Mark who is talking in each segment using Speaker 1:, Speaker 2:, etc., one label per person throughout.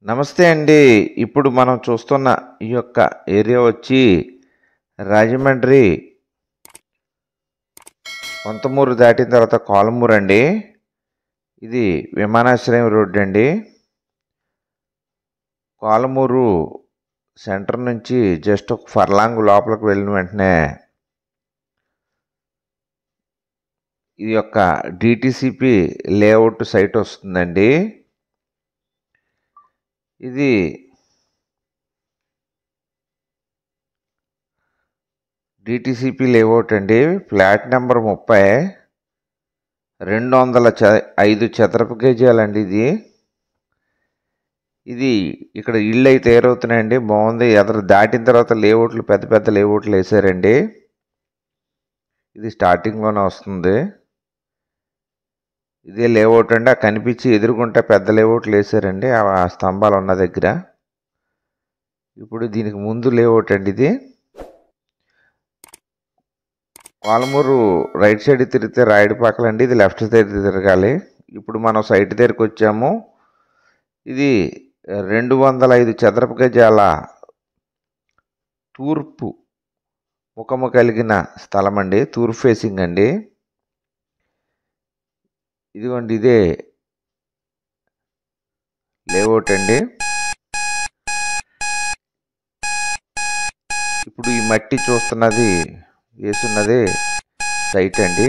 Speaker 1: నమస్తే అండి. ఇప్పుడు మనం చూస్తున్న ఈ యొక్క ఏరియా వచ్చి రాజమండ్రి కొంతమూరు దాటిన తర్వాత కోలమూరు అండి. ఇది విమానాశ్రయం రోడ్డు అండి. కోలమూరు సెంటర్ నుంచి జస్ట్ ఒక ఫర్లాంగ్ లోపలికి వెళ్ళిన వెంటనే ఇది యొక్క డిటిసిపి లేఅవుట్ సైట్ వస్తుందండి. ఇది డిటిసిపి లేఅవుట్ అండి. ఫ్లాట్ నెంబర్ 30, 205 చదరపు గజాలండి. ఇది ఇక్కడ ఇళ్ళు అయితే తయారవుతున్నాయండి. బాగుంది. ఎదురు దాటిన తర్వాత లేఅవుట్లు పెద్ద పెద్ద లేఅవుట్లు వేసారండి. ఇది స్టార్టింగ్లోనే వస్తుంది. ఇదే లేఅవుట్ అండి. ఆ కనిపించి ఎదురుకుంటే పెద్ద లేఅవుట్లు వేసారండి ఆ స్తంభాలు ఉన్న దగ్గర. ఇప్పుడు దీనికి ముందు లేఅవుట్ అండి. ఇది కోలమూరు రైట్ సైడ్ తిరిగితే రాయుడుపాకలండి. ఇది లెఫ్ట్ సైడ్ తిరగాలి. ఇప్పుడు మనం సైట్ దగ్గరికి వచ్చాము. ఇది 205 చదరపు గజాల తూర్పు ముఖము కలిగిన స్థలం అండి. తూర్పు ఫేసింగ్ అండి. ఇదిగోండి, ఇదే లేఅవుట్ అండి. ఇప్పుడు ఈ మట్టి చూస్తున్నది వేసున్నది సైట్ అండి.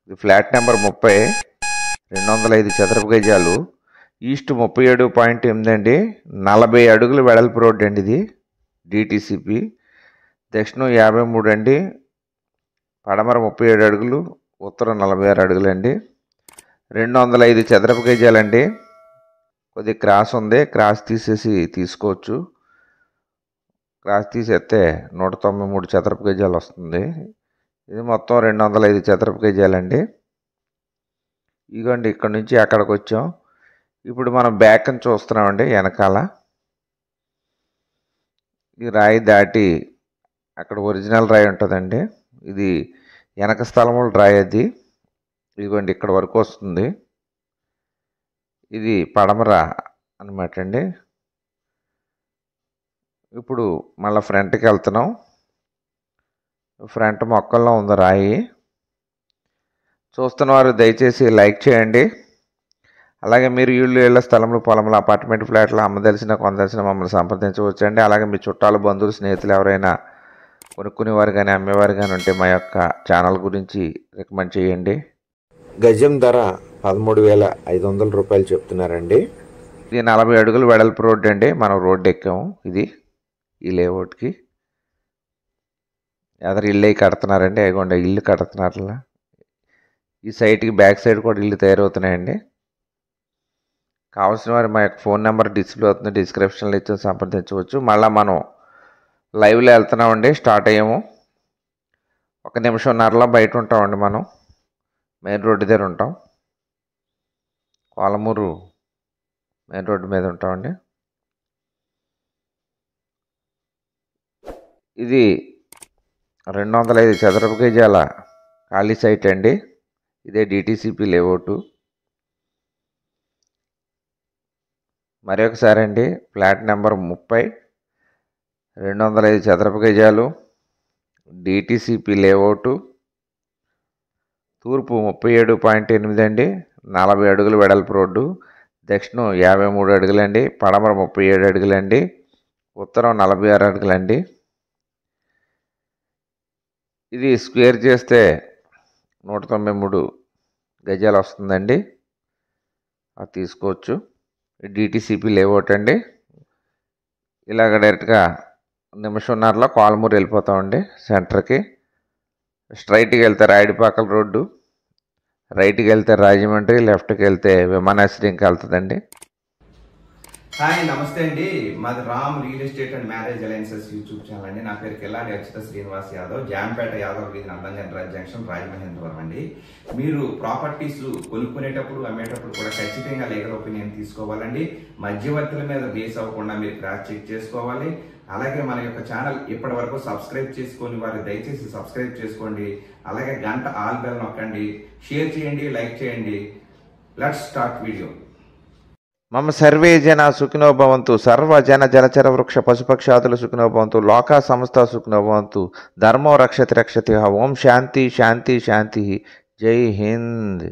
Speaker 1: ఇది ఫ్లాట్ నెంబర్ 30, 205 చదరపు గజాలు. ఈస్ట్ 37.8 అండి. 40 అడుగులు వెడల్పు రోడ్డు అండి. ఇది డిటిసిపి. దక్షిణం 53 అండి. పడమర 37 అడుగులు, ఉత్తరం 46 అడుగులు అండి. 205 చదరపు గజాలండి. కొద్దిగా క్రాస్ ఉంది. క్రాస్ తీసేసి తీసుకోవచ్చు. క్రాస్ తీసేస్తే 193 చదరపు గజాలు వస్తుంది. ఇది మొత్తం 205 చదరపు గజాలండి. ఇదిగోండి, ఇక్కడ నుంచి అక్కడికి వచ్చాం. ఇప్పుడు మనం బ్యాక్ అని చూస్తున్నామండి. వెనకాల ఈ రాయి దాటి అక్కడ ఒరిజినల్ రాయి ఉంటుందండి. ఇది వెనక స్థలముల రాయి. అది ఇదిగోండి, ఇక్కడ వరకు వస్తుంది. ఇది పడమర అనమాట అండి. ఇప్పుడు మళ్ళీ ఫ్రంట్కి వెళ్తున్నాం. ఫ్రంట్ మొక్కల్లో ఉంది రాయి. చూస్తున్నవారు దయచేసి లైక్ చేయండి. అలాగే మీరు ఇళ్ళ స్థలంలో, పొలంలో, అపార్ట్మెంట్ ఫ్లాట్లు అమ్మదలిసిన, కొనదలిసిన మమ్మల్ని సంప్రదించవచ్చండి. అలాగే మీ చుట్టాలు, బంధువులు, స్నేహితులు ఎవరైనా కొనుక్కునేవారు కానీ అమ్మేవారు కానీ ఉంటే మా యొక్క ఛానల్ గురించి రికమెండ్ చేయండి. గజం ధర 13,500 రూపాయలు చెప్తున్నారండి. ఇది 40 అడుగులు వెడల్పు రోడ్డు అండి. మనం రోడ్డు ఎక్కాము. ఇది ఈ లేఅవుట్కి ఎదరు ఇల్లు అయి కడుతున్నారండి. అదిగోండి, ఇల్లు కడుతున్నారలా. ఈ సైట్కి బ్యాక్ సైడ్ కూడా ఇల్లు తయారవుతున్నాయండి. కావాల్సిన వారు మా యొక్క ఫోన్ నెంబర్ డిస్ప్లే అవుతుంది, డిస్క్రిప్షన్లో ఇచ్చి సంప్రదించవచ్చు. మళ్ళీ మనం లైవ్లో వెళ్తున్నామండి. స్టార్ట్ అయ్యాము. 1 నిమిషంన్నరలో బయట ఉంటామండి. మనం మెయిన్ రోడ్డు దగ్గర ఉంటాం. కోలమూరు మెయిన్ రోడ్డు మీద ఉంటామండి. ఇది 205 చదరపు గజాల ఖాళీ సైట్ అండి. ఇదే డిటిసిపి లేఅవుట్. మరొకసారి అండి, ఫ్లాట్ నెంబర్ 30, 205 చదరపు గజాలు, డిటిసిపి లేఅవుట్. తూర్పు 37.8 అండి. 40 అడుగులు వెడల్పు రోడ్డు. దక్షిణం 53 అడుగులండి. పడమర 37 అడుగులండి. ఉత్తరం 46 అడుగులండి. ఇది స్క్వేర్ చేస్తే 193 గజాలు వస్తుందండి. అది తీసుకోవచ్చు. డిటిసిపి లేఅవుట్ అండి. ఇలాగ డైరెక్ట్గా 1 నిమిషంన్నరలో కోలమూరు వెళ్ళిపోతామండి. సెంటర్కి స్ట్రైట్కి వెళ్తే రాయుడుపాకల రోడ్డు, రైట్కి వెళ్తే రాజమండ్రి, లెఫ్ట్కి వెళ్తే విమానాశ్రయంకి వెళ్తుందండి.
Speaker 2: హాయ్, నమస్తే అండి. మాది Ram real estate and marriage alliances YouTube channel అండి. నా పేరు కిల్లాడి అచ్యుత శ్రీనివాస్ యాదవ్, జాంపేట యాదవ్ వీధి, నందంగన్ జంక్షన్, రాజమహేంద్రవరం అండి. మీరు ప్రాపర్టీస్ కొనుక్కునేటప్పుడు, అమ్మేటప్పుడు కూడా ఖచ్చితంగా లీగల్ ఒపీనియన్ తీసుకోవాలండి. మధ్యవర్తుల మీద బేస్ అవ్వకుండా మీరు క్రాస్ చెక్ చేసుకోవాలి. అలాగే మన యొక్క ఛానల్ ఇప్పటి వరకు సబ్స్క్రైబ్ చేసుకొని వారు దయచేసి సబ్స్క్రైబ్ చేసుకోండి. అలాగే గంట ఆల్ బెల్ నొక్కండి. షేర్ చేయండి, లైక్ చేయండి. Let's start video.
Speaker 1: మమ సర్వే జన సుఖినో భవంతు, సర్వజన జలచర వృక్ష పశుపక్షాదులు సుఖినో భవంతు, లోకా సమస్త సుఖినో భవంతు, ధర్మో రక్షతి రక్షతి. ఓం శాంతి శాంతి శాంతి. జై హింద్.